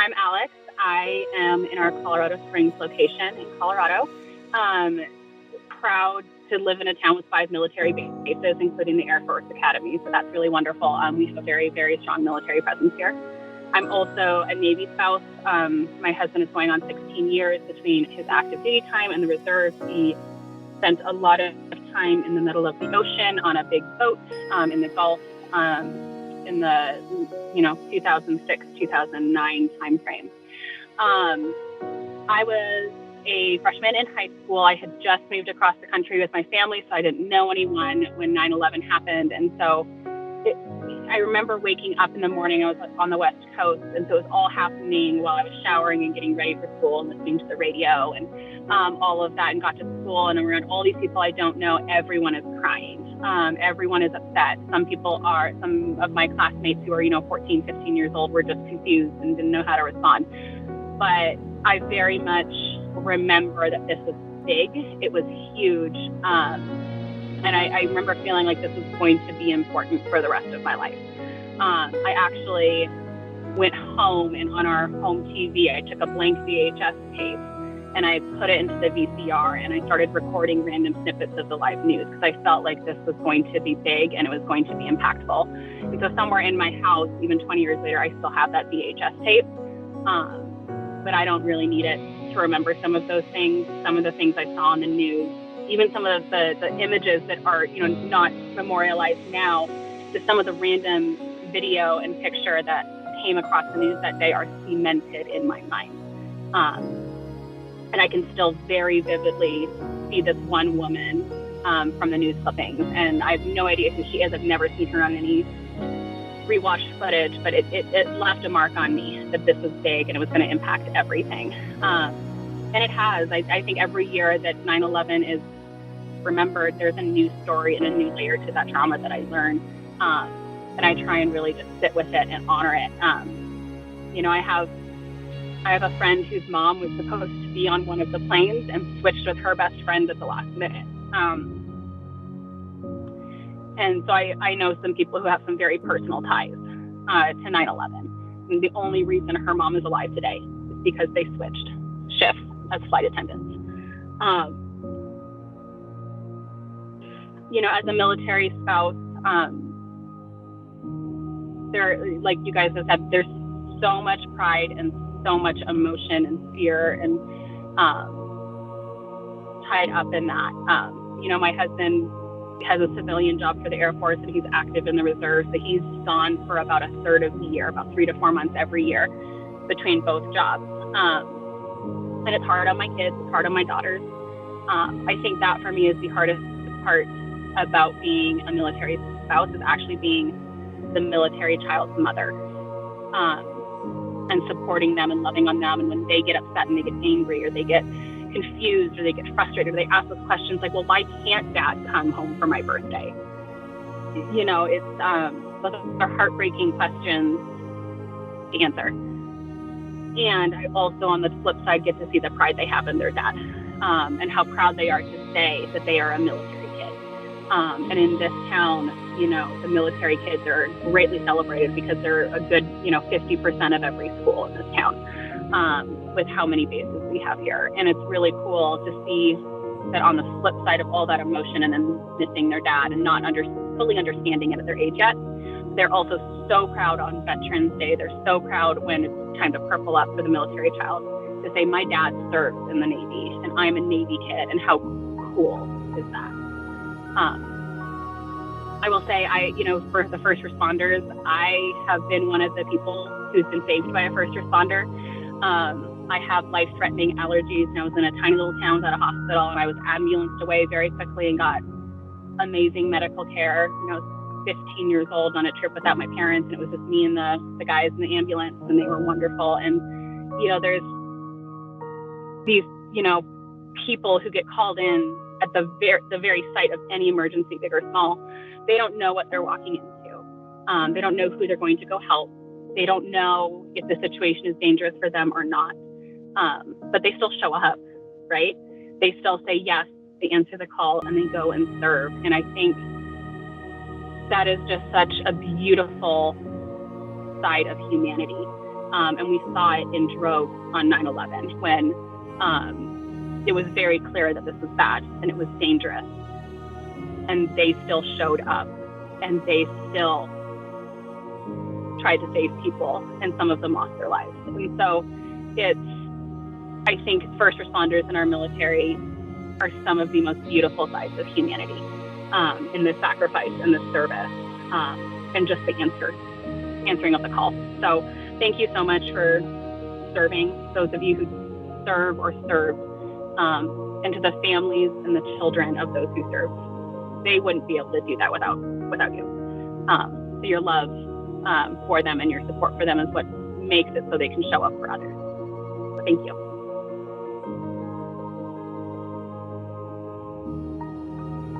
I'm Alex. I am in our Colorado Springs location in Colorado. Proud to live in a town with 5 military bases, including the Air Force Academy. So that's really wonderful. We have a very, very strong military presence here. I'm also a Navy spouse. My husband is going on 16 years between his active duty time and the reserves. He spent a lot of time in the middle of the ocean on a big boat in the Gulf in the 2006, 2009 timeframe. I was a freshman in high school. I had just moved across the country with my family, so I didn't know anyone when 9/11 happened. And so I remember waking up in the morning. I was on the West Coast, and so it was all happening while I was showering and getting ready for school and listening to the radio and all of that, and got to school and around all these people I don't know. Everyone is crying. Everyone is upset. Some of my classmates who are 14, 15 years old were just confused and didn't know how to respond. But I very much remember that this was big. It was huge. And I remember feeling like this was going to be important for the rest of my life. I actually went home, and on our home TV, I took a blank VHS tape and I put it into the VCR, and I started recording random snippets of the live news because I felt like this was going to be big and it was going to be impactful. And so somewhere in my house, even 20 years later, I still have that VHS tape. But I don't really need it to remember some of those things, some of the things I saw on the news, even some of the images that are, not memorialized now, just some of the random video and picture that came across the news that day are cemented in my mind. And I can still very vividly see this one woman from the news clippings, and I have no idea who she is. I've never seen her on any rewatched footage, but it left a mark on me that this was big and it was going to impact everything. And it has. I think every year that 9/11 is remembered, there's a new story and a new layer to that trauma that I learned. And I try and really just sit with it and honor it. I have a friend whose mom was supposed to be on one of the planes and switched with her best friend at the last minute. And so I know some people who have some very personal ties to 9/11. And the only reason her mom is alive today is because they switched shifts as flight attendants. As a military spouse, like you guys have said, there's so much pride and so much emotion and fear and tied up in that. My husband has a civilian job for the Air Force, and he's active in the reserves. So he's gone for about a third of the year, about 3 to 4 months every year between both jobs. And it's hard on my kids, it's hard on my daughters. I think that for me is the hardest part about being a military spouse, is actually being the military child's mother, and supporting them and loving on them. And when they get upset and they get angry or they get confused or they get frustrated or they ask us questions like, well, why can't dad come home for my birthday? It's those are heartbreaking questions to answer. And I also, on the flip side, get to see the pride they have in their dad, and how proud they are to say that they are a military kid. And in this town, the military kids are greatly celebrated because they're a good, 50% of every school in this town, with how many bases we have here. And it's really cool to see that on the flip side of all that emotion and then missing their dad and not fully understanding it at their age yet, they're also so proud on Veterans Day. They're so proud when it's time to purple up for the military child to say, my dad served in the Navy and I'm a Navy kid, and how cool is that? I will say, for the first responders, I have been one of the people who's been saved by a first responder. I have life-threatening allergies, and I was in a tiny little town without a hospital, and I was ambulanced away very quickly and got amazing medical care. I was 15 years old on a trip without my parents, and it was just me and the guys in the ambulance, and they were wonderful. And, there's these, people who get called in at the very site of any emergency, big or small. They don't know what they're walking into. They don't know who they're going to go help. They don't know if the situation is dangerous for them or not. But they still show up, right? They still say yes, they answer the call, and they go and serve. And I think that is just such a beautiful side of humanity. And we saw it in droves on 9/11 when it was very clear that this was bad and it was dangerous. And they still showed up, and they still tried to save people, and some of them lost their lives. And so I think first responders in our military are some of the most beautiful sides of humanity, in the sacrifice and the service, and just the answering of the call. So thank you so much for serving, those of you who serve or served, and to the families and the children of those who served. They wouldn't be able to do that without you. So your love for them and your support for them is what makes it so they can show up for others. So thank you.